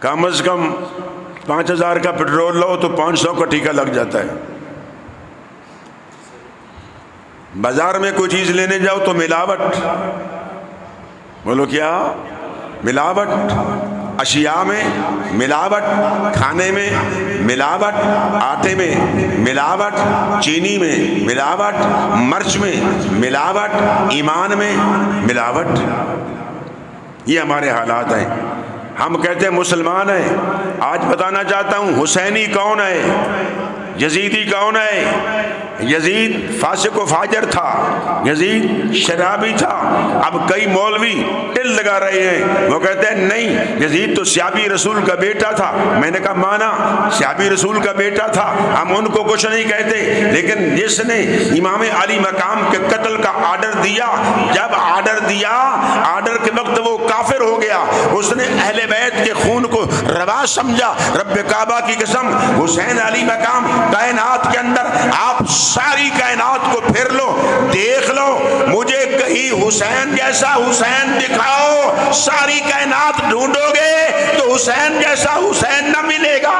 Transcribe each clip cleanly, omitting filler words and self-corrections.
کم از کم 5000 کا پیٹرول لو تو 500 کا ٹھیکہ لگ جاتا ہے. بازار میں کوئی چیز لینے جاؤ تو ملاوٹ. بولو کیا؟ ملاوٹ. اشیاء میں ملاوٹ، کھانے میں ملاوٹ، آٹے میں ملاوٹ، چینی میں ملاوٹ، مرچ میں ملاوٹ، ایمان میں ملاوٹ. یہ ہمارے حالات ہیں. ہم کہتے ہیں مسلمان ہیں. آج بتانا چاہتا ہوں حسینی کون ہے، یزیدی کون ہے. یزید فاسق و فاجر تھا، یزید شرابی تھا. اب کئی مولوی ٹل لگا رہے ہیں، وہ کہتے ہیں نہیں یزید تو صحابی رسول کا بیٹا تھا. میں نے کہا مانا صحابی رسول کا بیٹا تھا، ہم ان کو کچھ نہیں کہتے، لیکن جس نے امام علی مقام کے قتل کا آرڈر دیا، جب آرڈر دیا آرڈر کے وقت وہ کافر ہو گیا. اس نے اہل بیت کے خون کو روا سمجھا. رب کعبہ کی قسم حسین علی مقام کائنات کے اندر، آپ ساری کائنات کو پھر لو، دیکھ لو، مجھے کہیں حسین جیسا حسین دکھاؤ. ساری کائنات ڈھونڈو گے تو حسین جیسا حسین نہ ملے گا.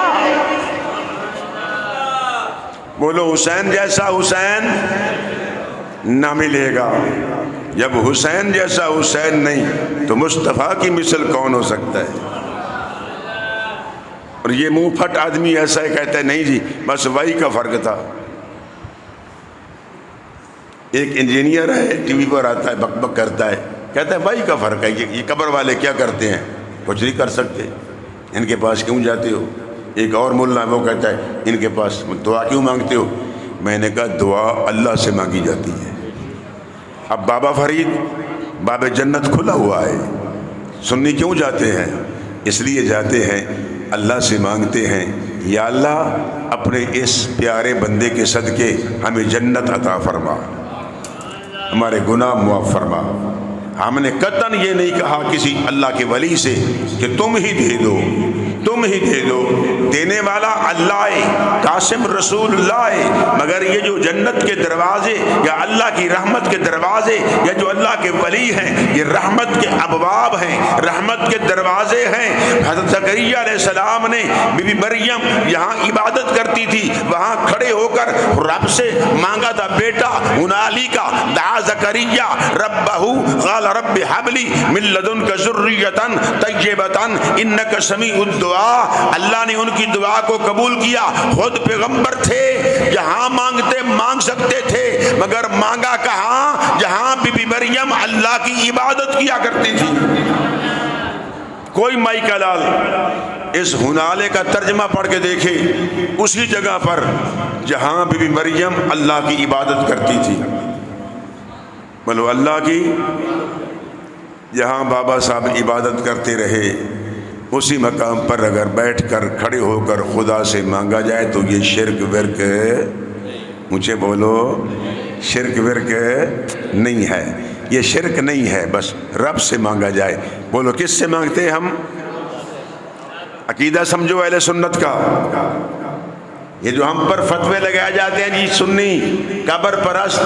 بولو حسین جیسا حسین نہ ملے گا. جب حسین جیسا حسین نہیں تو مصطفیٰ کی مثل کون ہو سکتا ہے؟ اور یہ منہ پھٹ آدمی ایسا ہے، کہتا ہے نہیں جی بس وہی کا فرق تھا. ایک انجینئر ہے، ٹی وی پر آتا ہے، بک بک کرتا ہے، کہتا ہے بھائی کا فرق ہے. یہ قبر والے کیا کرتے ہیں؟ کچھ نہیں کر سکتے، ان کے پاس کیوں جاتے ہو؟ ایک اور ملا ہے، وہ کہتا ہے ان کے پاس دعا کیوں مانگتے ہو؟ میں نے کہا دعا اللہ سے مانگی جاتی ہے. اب بابا فرید باب جنت کھلا ہوا ہے، سنی کیوں جاتے ہیں؟ اس لیے جاتے ہیں اللہ سے مانگتے ہیں یا اللہ اپنے اس پیارے بندے کے صدقے ہمیں جنت عطا فرما، ہمارے گناہ معاف فرما. ہم نے قطعاً یہ نہیں کہا کسی اللہ کے ولی سے کہ تم ہی دے دو، تم ہی دے دو. دینے والا اللہ ہے، قاسم رسول اللہ ہے. مگر یہ جو جنت کے دروازے یا اللہ کی رحمت کے دروازے یا جو اللہ کے ولی ہیں، یہ رحمت کے ابواب ہیں، رحمت کے دروازے ہیں. حضرت زکریا علیہ السلام نے بی بی مریم یہاں عبادت کرتی تھی، وہاں کھڑے ہو کر رب سے مانگا تھا بیٹا. ہنالک دعا زکریا ربہ قال رب ہب لی من لدنک ذریۃ طیبۃ انک سمیع الدعاء. اللہ نے ان کی دعا کو قبول کیا. خود پیغمبر تھے، جہاں مانگتے مانگ سکتے تھے، مگر مانگا کہاں؟ جہاں بی بی مریم اللہ کی عبادت کیا کرتی تھی. کوئی مائی کا لال اس ہنالے کا ترجمہ پڑھ کے دیکھے، اسی جگہ پر جہاں بی بی مریم اللہ کی عبادت کرتی تھی. بولو اللہ کی. جہاں بابا صاحب عبادت کرتے رہے، اسی مقام پر اگر بیٹھ کر کھڑے ہو کر خدا سے مانگا جائے تو یہ شرک ورک، مجھے بولو شرک ورک نہیں ہے. یہ شرک نہیں ہے، بس رب سے مانگا جائے. بولو کس سے مانگتے ہیں ہم؟ عقیدہ سمجھو اہل سنت کا. یہ جو ہم پر فتوے لگائے جاتے ہیں جی سنی قبر پرست،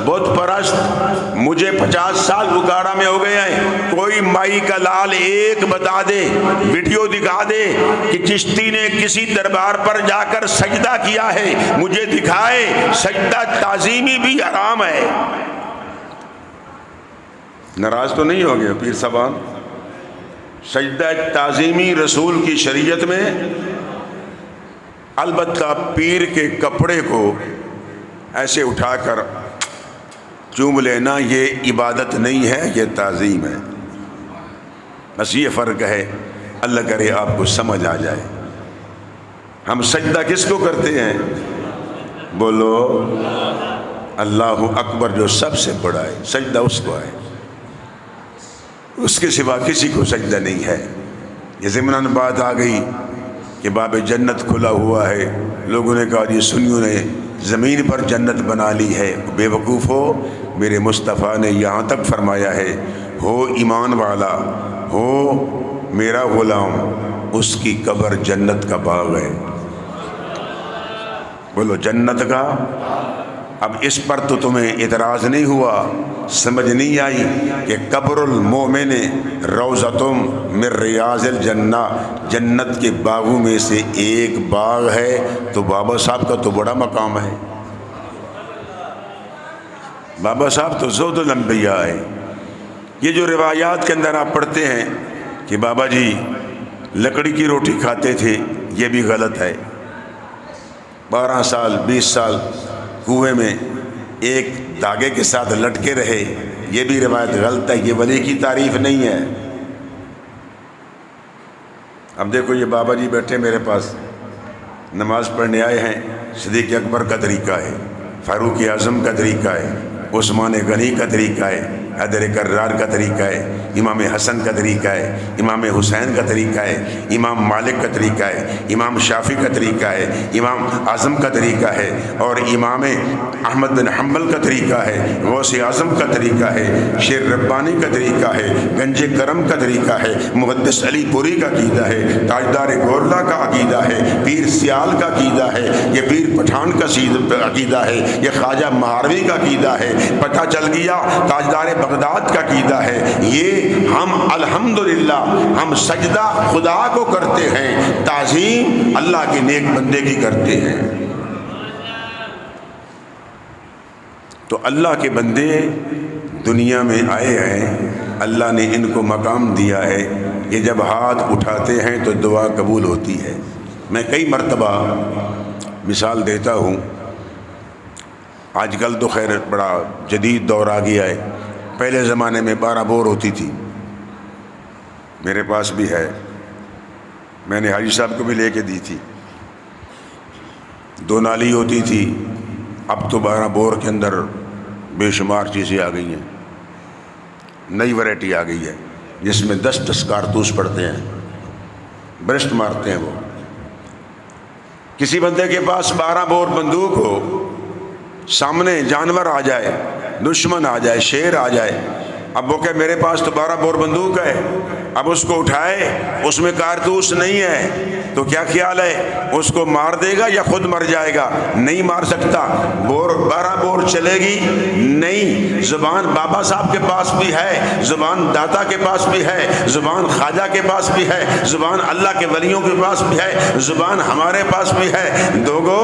بت پرست، مجھے 50 سال بخارا میں ہو گئے ہیں. کوئی مائی کا لال ایک بتا دے، ویڈیو دکھا دے کہ چشتی نے کسی دربار پر جا کر سجدہ کیا ہے، مجھے دکھائے. سجدہ تعظیمی بھی حرام ہے. ناراض تو نہیں ہو گئے پیر صاحب؟ سجدہ تعظیمی رسول کی شریعت میں البتہ پیر کے کپڑے کو ایسے اٹھا کر چوم لینا یہ عبادت نہیں ہے، یہ تعظیم ہے. بس یہ فرق ہے. اللہ کرے آپ کو سمجھ آ جائے. ہم سجدہ کس کو کرتے ہیں؟ بولو اللہ اکبر جو سب سے بڑا ہے، سجدہ اس کو ہے، اس کے سوا کسی کو سجدہ نہیں ہے. یہ ضمناً بات آ گئی کہ باب جنت کھلا ہوا ہے. لوگوں نے کہا یہ سنیوں نے زمین پر جنت بنا لی ہے. بے وقوف ہو، میرے مصطفیٰ نے یہاں تک فرمایا ہے ہو ایمان والا، ہو میرا غلام، اس کی قبر جنت کا باغ ہے. بولو جنت کا. اب اس پر تو تمہیں اعتراض نہیں ہوا، سمجھ نہیں آئی کہ قبر المومن روضۃ من ریاض الجنہ، جنت کے باغوں میں سے ایک باغ ہے، تو بابا صاحب کا تو بڑا مقام ہے، بابا صاحب تو زہد الانبیاء ہے۔ یہ جو روایات کے اندر آپ پڑھتے ہیں کہ بابا جی لکڑی کی روٹی کھاتے تھے، یہ بھی غلط ہے۔ 12 سال 20 سال کنویں میں ایک دھاگے کے ساتھ لٹکے رہے، یہ بھی روایت غلط ہے، یہ ولی کی تعریف نہیں ہے۔ اب دیکھو یہ بابا جی بیٹھے میرے پاس، نماز پڑھنے آئے ہیں، صدیق اکبر کا طریقہ ہے، فاروق اعظم کا طریقہ ہے، عثمان غنی کا طریقہ ہے، حیدر کرار کا طریقہ ہے، امام حسن کا طریقہ ہے، امام حسین کا طریقہ ہے، امام مالک کا طریقہ ہے، امام شافعی کا طریقہ ہے، امام اعظم کا طریقہ ہے، اور امام احمد بن حنبل کا طریقہ ہے، غوث اعظم کا طریقہ ہے، شیر ربانی کا طریقہ ہے، گنج کرم کا طریقہ ہے، محدث علی پوری کا عقیدہ ہے، تاجدار گورلا کا عقیدہ ہے، پیر سیال کا عقیدہ ہے، یہ پیر پٹھان کا عقیدہ ہے، یہ خواجہ مہاروی کا عقیدہ ہے، پتہ چل گیا تاجدار بغداد کا عقیدہ ہے۔ یہ ہم الحمدللہ ہم سجدہ خدا کو کرتے ہیں، تعظیم اللہ کے نیک بندے کی کرتے ہیں۔ تو اللہ کے بندے دنیا میں آئے ہیں، اللہ نے ان کو مقام دیا ہے، یہ جب ہاتھ اٹھاتے ہیں تو دعا قبول ہوتی ہے۔ میں کئی مرتبہ مثال دیتا ہوں، آج کل تو خیر بڑا جدید دور آ گیا ہے، پہلے زمانے میں 12 بور ہوتی تھی، میرے پاس بھی ہے، میں نے حاجی صاحب کو بھی لے کے دی تھی، 2 نالی ہوتی تھی، اب تو 12 بور کے اندر بے شمار چیزیں آ گئی ہیں، نئی ویرائٹی آ گئی ہے جس میں 10 کارتوس پڑتے ہیں، برسٹ مارتے ہیں۔ وہ کسی بندے کے پاس 12 بور بندوق ہو، سامنے جانور آ جائے، دشمن آ جائے، شیر آ جائے، اب وہ کہ میرے پاس تو 12 بور بندوق ہے، اب اس کو اٹھائے، اس میں کارتوس نہیں ہے، تو کیا خیال ہے اس کو مار دے گا یا خود مر جائے گا؟ نہیں مار سکتا، 12 بور چلے گی نہیں۔ زبان بابا صاحب کے پاس بھی ہے، زبان داتا کے پاس بھی ہے، زبان خواجہ کے پاس بھی ہے، زبان اللہ کے ولیوں کے پاس بھی ہے، زبان ہمارے پاس بھی ہے۔ دوگو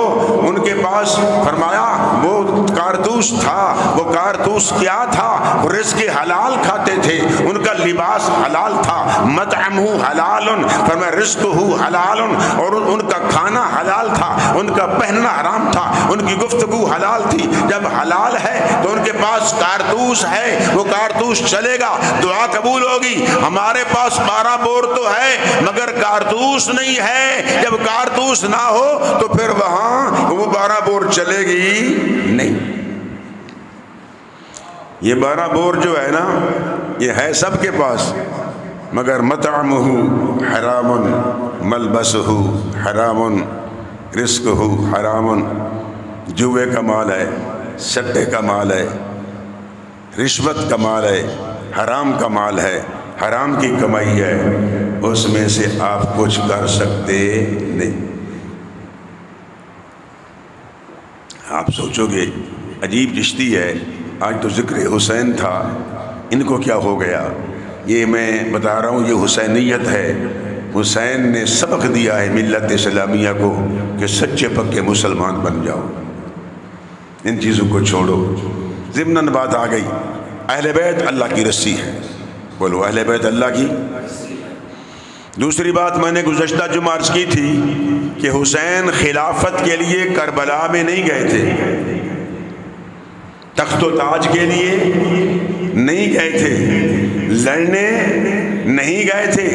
ان کے پاس فرمایا وہ کارتوس تھا، وہ کارتوس کیا تھا؟ رزق حلال کھاتے تھے، ان کا لباس حلال تھا، مطعمہ حلال، فرمایا رزقہ حلال، اور ان کا کھانا حلال تھا، ان کا پہننا حرام تھا، ان کی گفتگو حلال تھی۔ جب حلال ہے تو ان کے پاس کارتوس ہے، وہ کارتوس چلے گا، دعا قبول ہوگی۔ ہمارے پاس 12 بور تو ہے مگر کارتوس نہیں ہے، جب کارتوس نہ ہو تو پھر وہاں وہ 12 بور چلے گی نہیں۔ یہ 12 بور جو ہے نا، یہ ہے سب کے پاس، مگر مطعمہ حرام، ملبسہ حرام، رزقہ حرام۔ جوے کا مال ہے، سٹے کا مال ہے، رشوت کا مال ہے، حرام کا مال ہے، حرام کی کمائی ہے، اس میں سے آپ کچھ کر سکتے نہیں۔ آپ سوچو گے عجیب چشتی ہے، آج تو ذکر حسین تھا، ان کو کیا ہو گیا؟ یہ میں بتا رہا ہوں، یہ حسینیت ہے۔ حسین نے سبق دیا ہے ملت اسلامیہ کو کہ سچے پکے مسلمان بن جاؤ، ان چیزوں کو چھوڑو۔ ضمناً بات آ گئی، اہل بیت اللہ کی رسی ہے، بولو اہل بیت اللہ کی۔ دوسری بات میں نے گزشتہ جمعہ عرض کی تھی کہ حسین خلافت کے لیے کربلا میں نہیں گئے تھے، تخت و تاج کے لیے نہیں گئے تھے، لڑنے نہیں گئے تھے،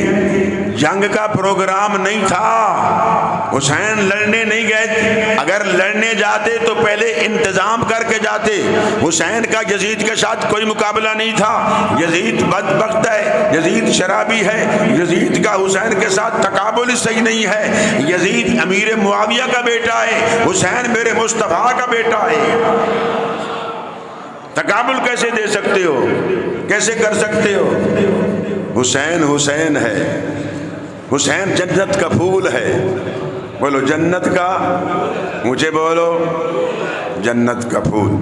جنگ کا پروگرام نہیں تھا، حسین لڑنے نہیں گئے تھے۔ اگر لڑنے جاتے تو پہلے انتظام کر کے جاتے۔ حسین کا یزید کے ساتھ کوئی مقابلہ نہیں تھا، یزید بدبخت ہے، یزید شرابی ہے، یزید کا حسین کے ساتھ تقابل صحیح نہیں ہے۔ یزید امیر معاویہ کا بیٹا ہے، حسین میرے مصطفیٰ کا بیٹا ہے، تقابل کیسے دے سکتے ہو؟ کیسے کر سکتے ہو؟ حسین حسین ہے، حسین جنت کا پھول ہے، بولو جنت کا، مجھے بولو جنت کا پھول۔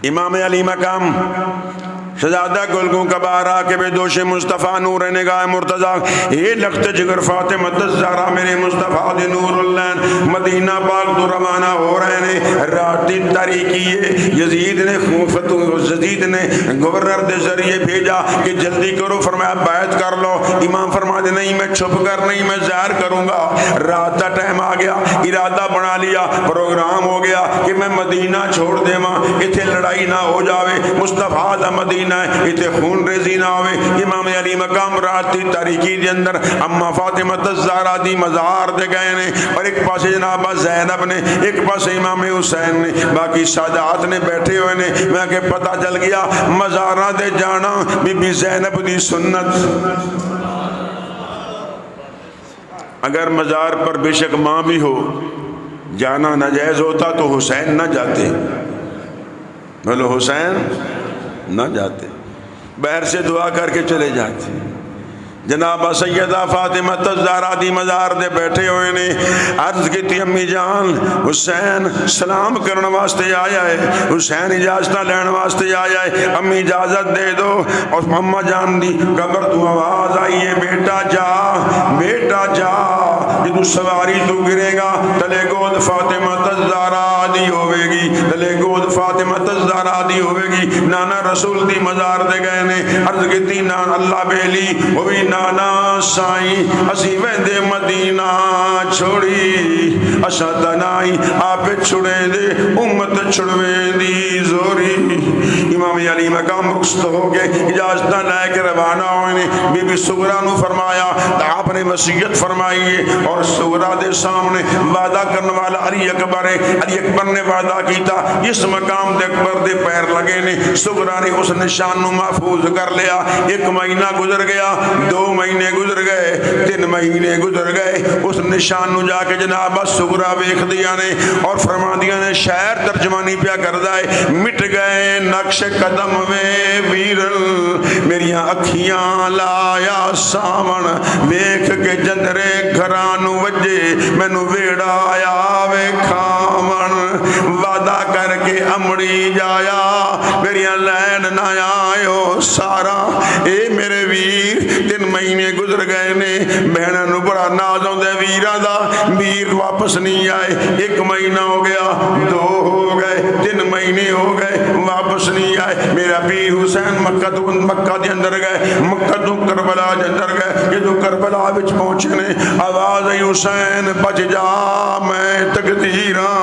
امام علی مقام شہزادہ گلگوں کا بارہ کے بے دوش مصطفیٰ نور نگاہ مرتضیٰ یہ لخت جگر فاطمہ الزہرا میرے مصطفیٰ دے نور اللہ مدینہ پاک تو روانہ ہو رہے ہیں۔ راتی تاریکی یزید نے گورنر دے ذریعے بھیجا کہ جلدی کرو، فرمایا بیعت کر لو۔ امام فرما دے نہیں میں چھپ کر نہیں، میں ظاہر کروں گا۔ رات کا ٹائم آ گیا، ارادہ بنا لیا، پروگرام ہو گیا کہ میں مدینہ چھوڑ دے ماں، اتھے لڑائی نہ ہو جاوے، مصطفیٰ دا مدینہ اتنے خون ریزی نہ ہوئے۔ امام علی مقام رات کی تاریکی دے اندر اما فاطمہ الزہرا دی مزار دے گئے نے، اور ایک پاسے جناب زینب نے، ایک پاسے امام حسین نے، باقی سادات نے بیٹھے ہوئے نے۔ میں کہ پتہ چل گیا مزاراں دے جانا بی بی زینب دی سنت۔ اگر مزار پر بے شک ماں بھی ہو جانا ناجائز ہوتا تو حسین نہ جاتے، بولو حسین نہ جاتے، بہر سے دعا کر کے چلے جاتے۔ جناب سیدہ فاطمہ الزہرا دی مزار دے بیٹھے ہوئے نے، عرض کی تھی امی جان حسین سلام کرنے واسطے آیا ہے، حسین اجازت لین واسطے آیا ہے، امی اجازت دے دو۔ اور مما جان دی قبر تو آواز آئی ہے بیٹا جا، بیٹا جا، جدو سواری تو گرے گا تلے گود فاطمہ الزہرا دی ہوئے گی، تلے گود فاطمہ الزہرا دی ہوئے گی۔ نانا رسول دی مزار دے گئے نے، عرض کی تھی نانا اللہ بیلی وہ بھی نانا سائی اسی ویندے مدینہ چھوڑی اشا تنائی آپ چھڑے دے امت چھڑوے دی زوری۔ امام علی مقام رخصت ہو کے اجازت لے کے روانہ ہوئے، بی بی سغرا نو فرمایا آپ نے وصیت فرمائی ہے، اور سغرا دے سامنے وعدہ کرنے والا علی اکبر ہے۔ علی اکبر نے وعدہ کیتا اس مقام دے اکبر دے پیر لگے نے، سغرا نے اس نشان نو محفوظ کر لیا۔ ایک مہینہ گزر گیا، 2 مہینے گزر گئے، 3 مہینے گزر گئے، اس نشان نو جا کے جناب سغرا ویکھ دیا نے اور فرما دیا نے، شاعر ترجمانی پیا کردا ہے، مٹ گئے نقش قدم وے ویرل میریاں اکھیاں لایا سامن ویکھ کے جندرے گھرانو وجے مینو ویڑا آیا وے کھامن وعدہ کر کے امڑی جایا میریاں لین نہ آئیو سارا۔ اے میرے ویر 3 مہینے گزر گئے نے، بہنوں نو بڑا ناز آਉਂدا ویراں دا، ویر واپس نہیں آئے۔ 1 مہینہ ہو گیا، 2 ہو گئے، 3 مہینے ہو گئے، واپس نہیں آئے۔ میرا پیر حسین مکہ دے اندر گئے، مکہ تو کربلا دے اندر گئے۔ جدو کربلا وچ پہنچے نے، آواز آئی حسین بچ جا میں تقدیراں،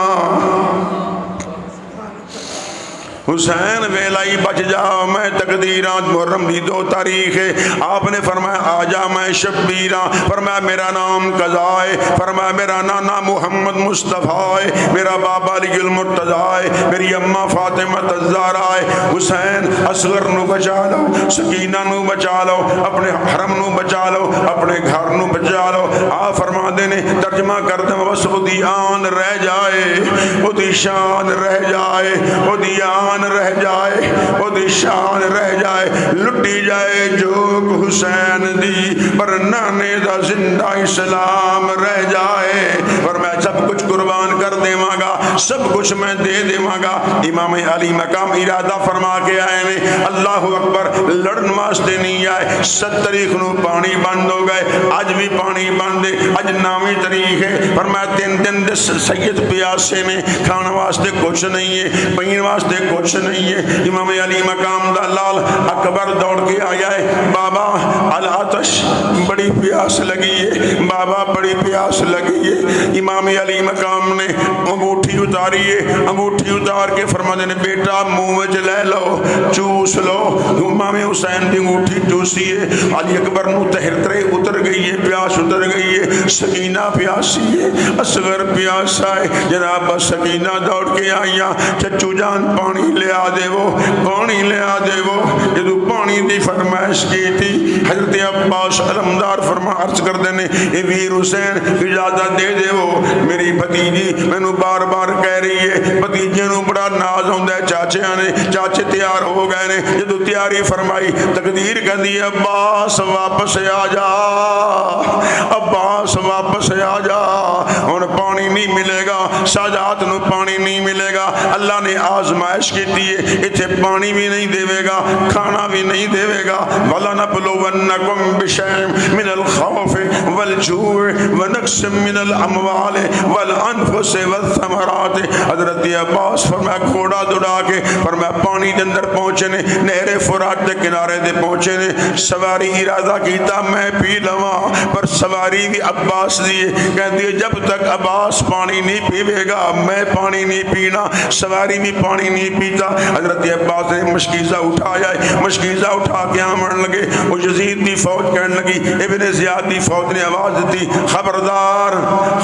حسین ویلائی بچ جا میں تقدیران۔ محرم دی 2 تاریخ ہے، آپ نے فرمایا آجا میں شبیراں، فرمایا میرا نام قضا ہے، فرمایا میرا نانا محمد مصطفیٰ ہے، میرا بابا علی المرتضیٰ ہے، میری اماں فاطمہ الزہرا ہے۔ حسین اصغر نو بچا لو، سکینہ نو بچا لو، اپنے حرم نو بچا لو، اپنے گھر نو بچا لو۔ آپ فرما دینے ترجمہ کر دیں بس وہ دی آن رہ جائے، وہ دی شان رہ جائے، وہ دی آن رہ جائے، وہ دی شان رہ جائے، لٹی جائے جوگ حسین دی پر نانے دا زندہ اسلام رہ جائے۔ اور میں سب کچھ قربان کر دیواں گا، سب کچھ میں دے دیواں گا۔ امام علی مقام ارادہ فرما کے آئے نے، اللہ اکبر، لڑن واسطے نہیں آئے۔ 7 تاریخ نو پانی بند ہو گئے، آج بھی پانی بند ہے، آج 9ویں تاریخ ہے۔ فرمایا 3 دن دے سید پیاسے نے، کھانا واسطے کچھ نہیں ہے، پین واسطے کچھ نہیں ہے۔ امام علی مقام دا لال اکبر دوڑ کے آیا ہے، بابا العطش بڑی پیاس لگی ہے، بابا بڑی پیاس لگی ہے۔ امام علی مقام نے انگوٹھی اتاری ہے، انگوٹھی اتار کے فرما دینے بیٹا منہ وچ لے لو، چوس لو۔ امام حسین دی انگوٹھی چوسی ہے، علی اکبر نو تہرترے اتر گئی ہے، پیاس اتر گئی ہے، سکینہ پیاسی ہے، اصغر پیاسا ہے۔ جناب سکینہ دوڑ کے آئیاں، چچو جان پانی لے آ دے وہ، پانی لے آ دے وہ۔ جدو پانی دی فرمائش کی تھی، حضرت عباس علمدار فرما عرض کر دینے، اے ویر حسین اجازت دے دے وہ، میری بھتیجی میں نو بار بار کہہ رہی ہے، بھتیجے نو بڑا ناز ہوندہ ہے۔ چاچے آنے، چاچے تیار ہو گئے نے، جدو تیاری فرمائی تقدیر کہہ دی عباس واپس آ جا، عباس واپس آ جا۔ ہن پانی نہیں ملے گا، سادات نو پانی نہیں ملے گا۔ اللہ نے آزمائش کی دیئے، اتھے پانی بھی نہیں دے گا، کھانا بھی نہیں دے گا۔ وَلَنَبْلُوَنَّكُمْ بِشَيْءٍ مِّنَ الْخَوْفِ وَالْجُوعِ وَنَقْصٍ مِّنَ الْأَمْوَالِ وَالْأَنفُسِ وَالثَّمَرَاتِ۔ حضرت عباس فرمایا گھوڑا دوڑا کے فرمایا پانی دے اندر پہنچے نے، نہر فرات دے کنارے دے پہنچے نے، سواری ارادہ کیتا میں پی لواں، پر سواری بھی عباس دیئے، کہہ دیئے جب تک عباس پانی نہیں پیوے گا میں پانی نہیں پینا، سواری بھی پانی نہیں پیتا۔ حضرت عباس نے مشکیزہ اٹھایا ہے، مشکیزہ اٹھا کے آمن لگے، وہ یزید دی فوج کہنے لگی، ابن زیاد دی فوج نے آواز دی، خبردار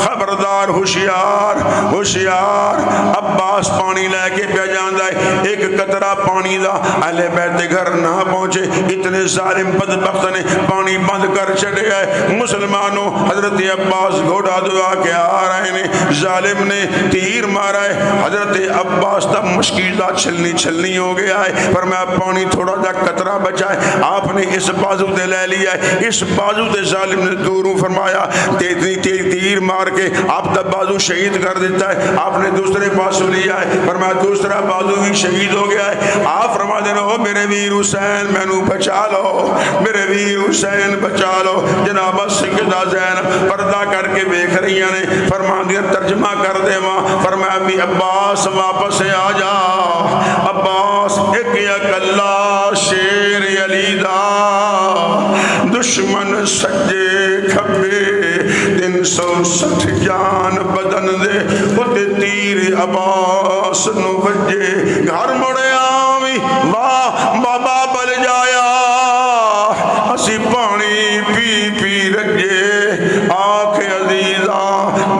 خبردار، ہوشیار ہوشیار، عباس پانی لے کے پہ جاندہ ہے، ایک قطرہ پانی دا اہل بیت گھر نہ پہنچے، اتنے ظالم بدبخت نے پانی بند کر چڑے ہے۔ مسلمانوں حضرت عباس گھوڑا دعا کے آ رہے ہیں، ظالم نے تیر مارا ہے، حضرت عباس تب مشکیزہ چھلنی چھلنی ہو گیا ہے، فرمایا پانی تھوڑا جا قطرہ بچا ہے، آپ نے اس بازو دے لے لیا ہے، اس بازو دے ظالم نے دوروں فرمایا تیر مار کے آپ دا بازو شہید کر دیتا ہے، آپ نے دوسرے بازو لیا ہے، فرمایا دوسرا بازو بھی شہید ہو گیا ہے۔ آپ فرما دینا ہو میرے ویر حسین میں نو بچا لو، میرے ویر حسین بچا لو۔ جناب سیدہ زینب پردہ کر کے دیکھ رہی ہیں، فرما دیا ترجمہ کر دے ماں، فرمایا بھی عباس واپس آ جا، عباس ایک اکلا شیر علی دا، دشمن سجے کھبے 360 جان بدن دے، خود تیر عباس نو وجے، گھر مڑے آوی واہ بابا بل جایا، اسی پانی پی پی رجے، آنکھ عزیزہ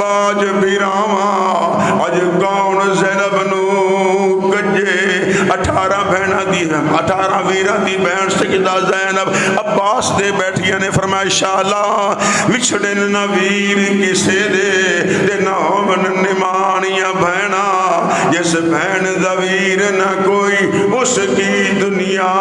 باج بیراواں، اج کون زینب نو کجے۔ 18 بہنہ دی 18 ویرہ دی بہن سیدہ زینب عباس دے بیٹھیا نے فرمایا انشاءاللہ وچھڑن نہ ویر کسے دے نہ ہومن نمانیاں بہنہ، جس بہن دا ویر نہ کوئی اس کی دنیا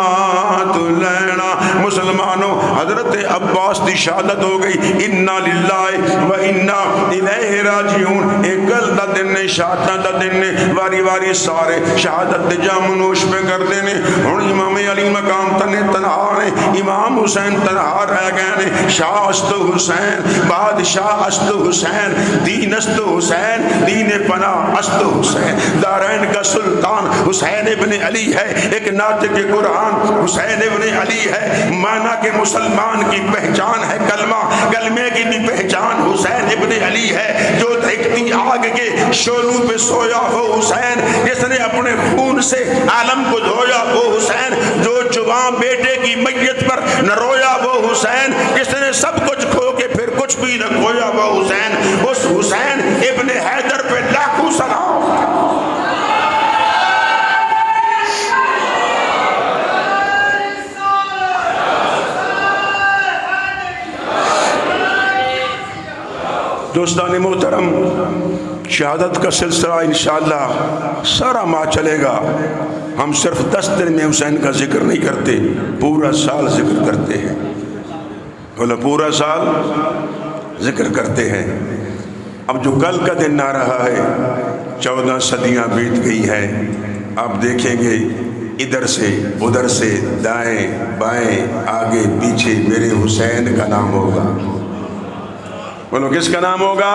تو لینا۔ مسلمانوں حضرت عباس دی شہادت ہو گئی، انا للہ و انا الیہ راجعون، ایک گل دا دن نے شہادت دا دن نے، واری واری سارے شہادت دے جام نوش پہ کر دینے۔ ہن امام علی مقام تنے تنہا نے، امام حسین تنہا رہ گئے نے، شاہ است حسین بادشاہ است حسین، دین است حسین دین پناہ است حسین، دارین کا سلطان حسین ابن علی ہے، ایک ناطق قرآن حسین ابن علی ہے، مانا کہ مسلمان کی پہچان ہے کلمہ، کلمے کی بھی پہچان حسین ابن علی ہے، جو دھکتی آگ کے شعلوں پہ سویا ہو حسین، جس نے اپنے خون سے عالم کو دھویا وہ حسین، جو جوان بیٹے کی میت پر نہ رویا وہ حسین، جس نے سب کچھ کھو کے پھر کچھ بھی نہ کھویا وہ حسین، اس حسین ابن حیدر پہ لاکھوں سلام۔ دوستان محترم، شہادت کا سلسلہ انشاءاللہ سارا ماہ چلے گا، ہم صرف 10 دن میں حسین کا ذکر نہیں کرتے، پورا سال ذکر کرتے ہیں، بولا پورا سال ذکر کرتے ہیں۔ اب جو کل کا دن آ رہا ہے، 14 صدیاں بیت گئی ہے، آپ دیکھیں گے ادھر سے ادھر سے دائیں بائیں آگے پیچھے میرے حسین کا نام ہوگا۔ بولو کس کا نام ہوگا؟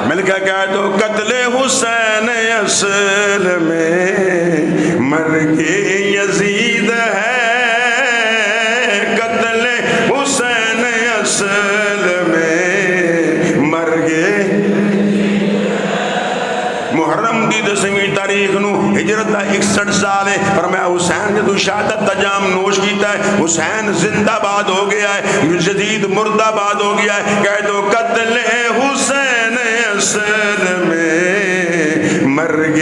مل کے کہہ دو، قتل حسین اصل میں مرگ یزید ہے، قتل حسین اصل میں مرگ محرم دی 10ویں تاریخ نو ہجرت دا 61 سال ہے، فرمایا حسین جدو شہادت دا جام نوش کیتا ہے، حسین زندہ باد ہو گیا ہے، یزید مردہ باد ہو گیا ہے، کہہ دو قتل حسین اصل میں مرگ،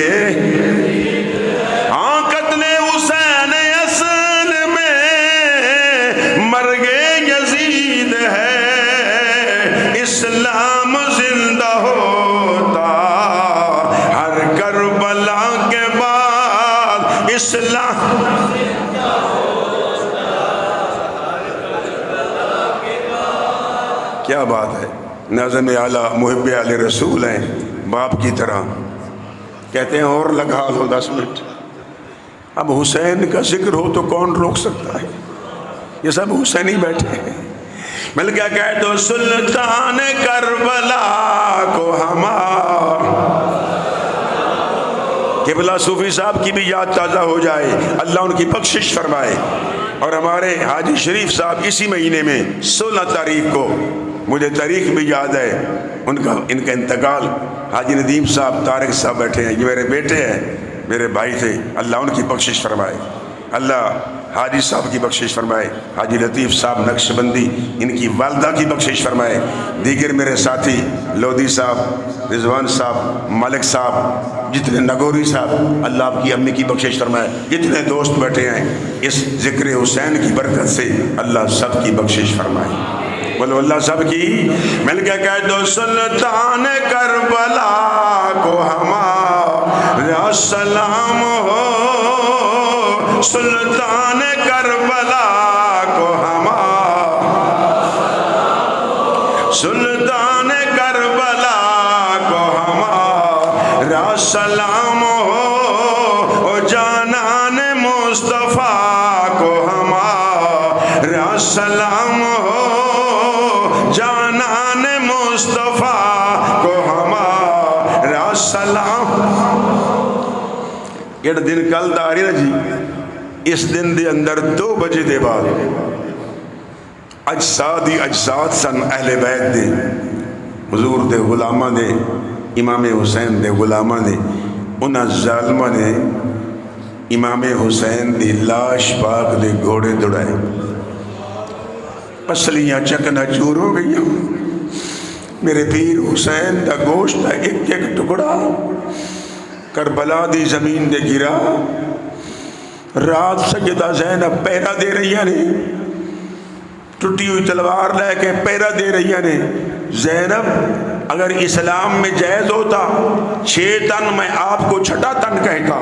ہاں قتل حسین اصل میں مرگ یزید ہے، اسلام زندہ ہوتا ہر کربلا کے بعد، اسلام کیا بات ہے، ناظم اعلیٰ محب علی رسول ہیں باپ کی طرح. کہتے ہیں اور لگا دو 10 منٹ. اب حسین کا ذکر ہو تو کون روک سکتا ہے؟ یہ سب حسین ہی بیٹھے ہیں. مل کیا کہہ دو سلطان کربلا کو ہمارا. قبلہ صوفی صاحب کی بھی یاد تازہ ہو جائے، اللہ ان کی بخشش فرمائے. اور ہمارے حاجی شریف صاحب اسی مہینے میں 16 تاریخ کو، مجھے تاریخ بھی یاد ہے، ان کا انتقال. حاجی ندیم صاحب طارق صاحب بیٹھے ہیں، یہ میرے بیٹے ہیں، میرے بھائی تھے. اللہ ان کی بخشش فرمائے، اللہ حاجی صاحب کی بخشش فرمائے. حاجی لطیف صاحب نقش بندی، ان کی والدہ کی بخشش فرمائے. دیگر میرے ساتھی لودھی صاحب، رضوان صاحب، مالک صاحب، جتنے نگوری صاحب، اللہ آپ کی امی کی بخشش فرمائے. جتنے دوست بیٹھے ہیں اس ذکر حسین کی برکت سے اللہ سب کی بخشش فرمائے. بولو اللہ سب کی. مل کے کہہ دو سلطان کربلا کو ہمارا سلام ہو. سلطان کربلا کو ہمارا، سلطان کربلا کو ہمارا سلام ہو. جانان مصطفیٰ کو ہمارا سلام ہو. جانان مصطفیٰ کو ہمارا سلام. یہ دن کل دا رہی نا جی، اس دن دے اندر 2 بجے دے بعد اجساد ہی اجساد سن اہل بیت دے، حضور دے غلاماں دے، امام حسین دے غلاماں دے. انہاں ظالماں نے امام حسین دی لاش پاک دے گھوڑے دوڑائے، پسلیاں چکنا چور ہو گئیاں. میرے پیر حسین دا گوشت دا ایک ایک ٹکڑا کربلا دی زمین دے گرا. رات سیدہ زینب پہرا دے رہی نے، ٹوٹی ہوئی تلوار لے کے پہرا دے رہی نے. زینب اگر اسلام میں جائز ہوتا 6 تن میں آپ کو 6 تن کہتا.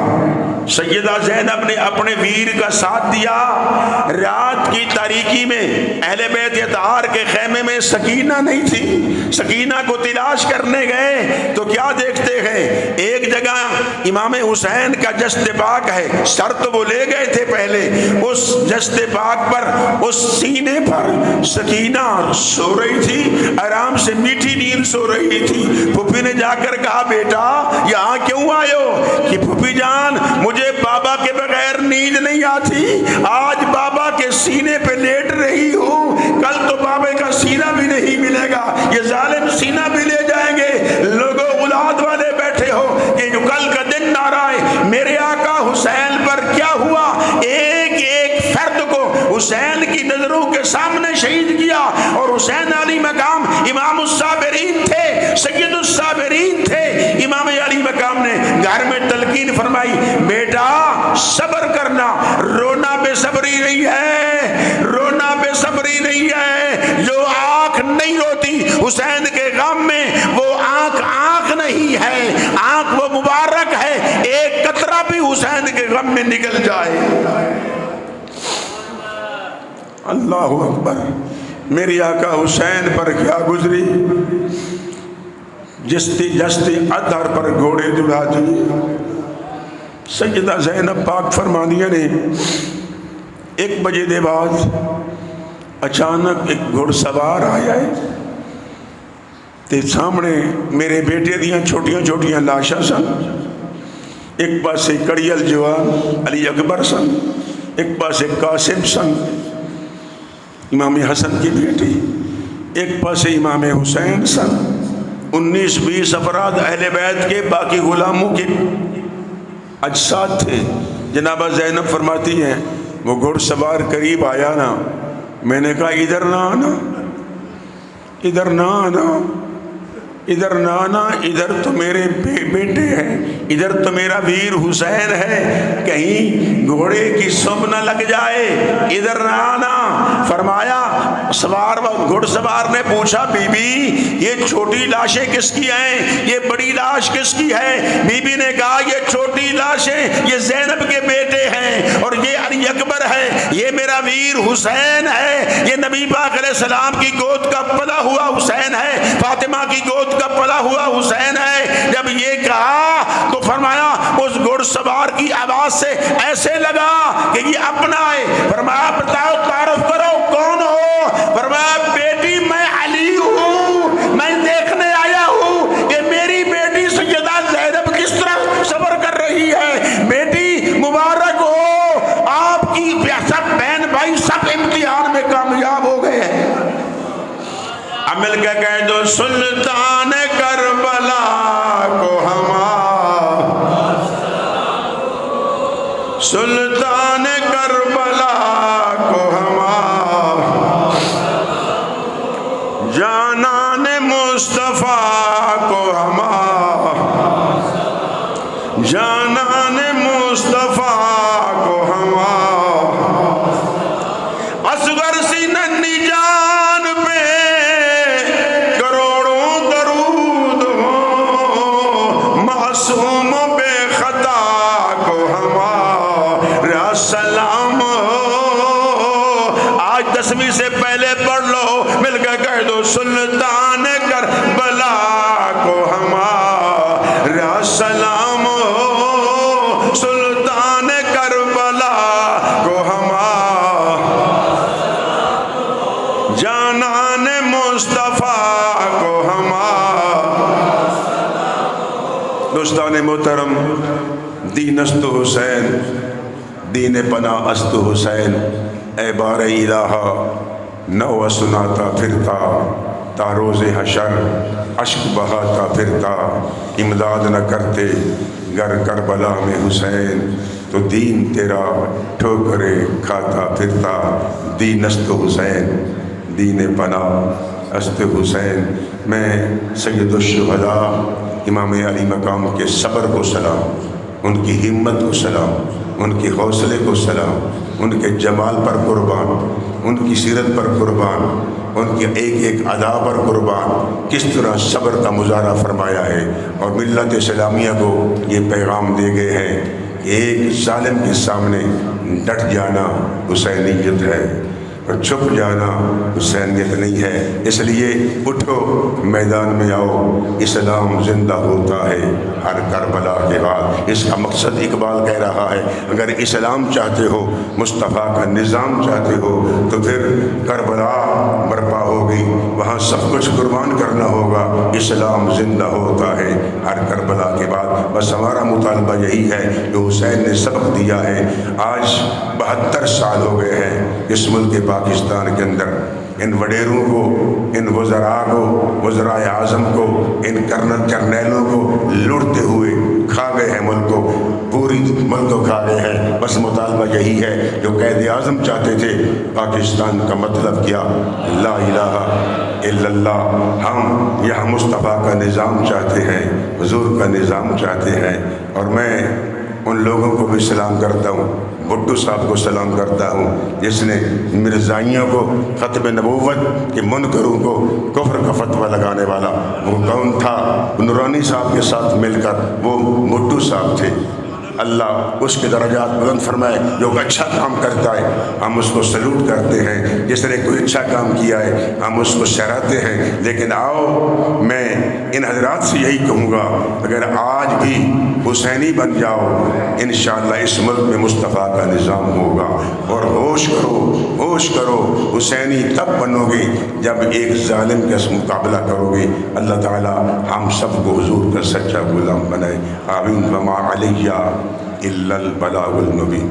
سیدہ زینب نے اپنے ویر کا ساتھ دیا. رات کی تاریکی میں اہل بیت اطہار کے خیمے میں سکینہ نہیں تھی. سکینہ کو تلاش کرنے گئے تو کیا دیکھتے ہیں، ایک جگہ امام حسین کا جسد پاک ہے. سر تو وہ لے گئے تھے پہلے، اس جسد پاک پر، اس سینے پر سکینہ سو رہی تھی، آرام سے میٹھی نیند سو رہی تھی. پھوپھی نے جا کر کہا بیٹا یہاں کیوں آئے ہو؟ کہ پھوپھی جان مجھے بابا کے بغیر نیند نہیں آتی. آج بابا کے سینے پہ لیٹ رہی ہوں، کل تو بابا کا سینہ بھی نہیں ملے گا، یہ ظالم سینہ بھی لے جائیں گے. لوگوں اولاد والے بیٹھے ہو کہ جو کل کا دن نہ رہے. میرے آقا حسین پر کیا ہوا؟ ایک ایک فرد کو حسین کی نظروں کے سامنے شہید کیا. اور حسین علی مقام امام الصابرین تھے، سید الصابرین تھے. امام علی مقام نے گھر میں تلقین فرمائی، بیٹا صبر کرنا، رونا بے صبری نہیں ہے، رونا بے صبری نہیں ہے. جو آنکھ نہیں روتی حسین کے غم میں، وہ آنکھ نہیں ہے، آنکھ وہ مبارک ہے. ایک قطرہ بھی حسین کے غم میں نکل جائے. اللہ اکبر. میری آقا حسین پر کیا گزری، جستے ادھر پر گھوڑے دوڑا دیے. سیدہ زینب پاک فرمانیہ نے 1 بجے دے بعد اچانک ایک گھوڑ سوار آیا ہے تے سامنے میرے بیٹے دیاں چھوٹیاں چھوٹیاں لاشاں سن. ایک پاسے کڑیل جوان علی اکبر سن، ایک پاسے قاسم سن امام حسن کی بیٹی، ایک پاسے امام حسین سن. 19-20 افراد اہل بیت کے باقی غلاموں کے اجساد تھے. جنابہ زینب فرماتی ہیں وہ گھوڑ سوار قریب آیا نا، میں نے کہا ادھر نہ آنا، ادھر نہ آنا، ادھر نہ آنا، ادھر تو میرے بیٹے ہیں، ادھر تو میرا ویر حسین ہے، کہیں گھوڑے کی سم نہ لگ جائے، ادھر نہ آنا. فرمایا گھڑ سوار نے پوچھا بی بی یہ چھوٹی لاشیں کس کی ہیں، یہ بڑی لاش کس کی ہے؟ بی بی نے کہا یہ چھوٹی لاشیں یہ زینب کے بیٹے ہیں اور یہ علی اکبر ہے، یہ میرا ویر حسین ہے، یہ نبی پاک علیہ السلام کی گود کا پلا ہوا حسین ہے، فاطمہ کی گود کا پلا ہوا حسین ہے۔ جب یہ کہا تو فرمایا اس گھڑ سوار کی آواز سے ایسے لگا کہ یہ اپنا ہے۔ فرمایا بتاؤ تعارف کرو کون ہو؟ فرمایا بیٹی میں علی ہوں، میں دیکھنے آیا ہوں کہ میری بیٹی سیدہ زینب کس طرح صبر کر رہی ہے۔ بیٹی مبارک ہو، آپ کی سب بہن بھائی سب امتحان میں کامیاب ہو گئے ہیں۔ اب مل کے کہہ دو سلطان کربلا کو سلطان کربلا کو جانان مصطفیٰ کو جانان مصطفیٰ کو اصغر سی ننھی جان پہ کروڑوں درود ہو، معصوم بے خطا کو سلام ہو۔ آج 10ویں سے پہلے پڑھ لو، مل کے کہہ دو سلطان کربلا کو ہمارا سلام ہو، سلطان کربلا کو ہمارا جانان مصطفیٰ کو ہمارا۔ دوستان محترم، دین است حسین، دین پناہ است حسین، اے بار الہا نو سناتا پھرتا تا روز حشر، اشک بہاتا پھرتا امداد نہ کرتے گر کربلا میں حسین، تو دین تیرا ٹھوکرے کھاتا پھرتا۔ دین است حسین، دین پناہ است حسین۔ میں سید الشہداء امام علی مقام کے صبر کو سلام، ان کی ہمت کو سلام، ان کے حوصلے کو سلام، ان کے جمال پر قربان، ان کی سیرت پر قربان، ان کی ایک ایک ادا پر قربان، کس طرح صبر کا مظاہرہ فرمایا ہے اور ملت اسلامیہ کو یہ پیغام دے گئے ہیں کہ ایک ظالم کے سامنے ڈٹ جانا حسینیت ہے اور چھپ جانا حسینیت نہیں ہے۔ اس لیے اٹھو، میدان میں آؤ، اسلام زندہ ہوتا ہے ہر کربلا کے بعد۔ اس کا مقصد اقبال کہہ رہا ہے، اگر اسلام چاہتے ہو، مصطفیٰ کا نظام چاہتے ہو، تو پھر کربلا برپا ہوگی، وہاں سب کچھ قربان کرنا ہوگا۔ اسلام زندہ ہوتا ہے ہر کربلا کے بعد۔ بس ہمارا مطالبہ یہی ہے جو حسین نے سبق دیا ہے۔ آج 72 سال ہو گئے ہیں اس ملک پاکستان کے اندر، ان وڈیروں کو، ان وزراء کو، وزرائے اعظم کو، ان جرنیلوں کو لوٹتے ہوئے کھا گئے ہیں ملک کو، پوری ملک کو کھا گئے ہیں۔ بس مطالبہ یہی ہے، جو قائد اعظم چاہتے تھے پاکستان کا مطلب کیا؟ لا الہ الا اللہ۔ ہم یہاں مصطفیٰ کا نظام چاہتے ہیں، حضور کا نظام چاہتے ہیں۔ اور میں ان لوگوں کو بھی سلام کرتا ہوں، بھٹو صاحب کو سلام کرتا ہوں جس نے مرزائیوں کو، ختم نبوت کے منکروں کو کفر کا فتویٰ لگانے والا وہ کون تھا؟ نورانی صاحب کے ساتھ مل کر وہ بھٹو صاحب تھے۔ اللہ اس کے درجات بلند فرمائے۔ جو اچھا کام کرتا ہے ہم اس کو سلوٹ کرتے ہیں، جس نے کوئی اچھا کام کیا ہے ہم اس کو سراہتے ہیں۔ لیکن آؤ، میں ان حضرات سے یہی کہوں گا، اگر آج بھی حسینی بن جاؤ، انشاءاللہ اس ملک میں مصطفیٰ کا نظام ہوگا۔ اور ہوش کرو، ہوش کرو، حسینی تب بنو گے جب ایک ظالم کا مقابلہ کرو گے۔ اللہ تعالی ہم سب کو حضور کا سچا غلام بنائے، آمین۔ وما علیہ الا البلاغ المبین۔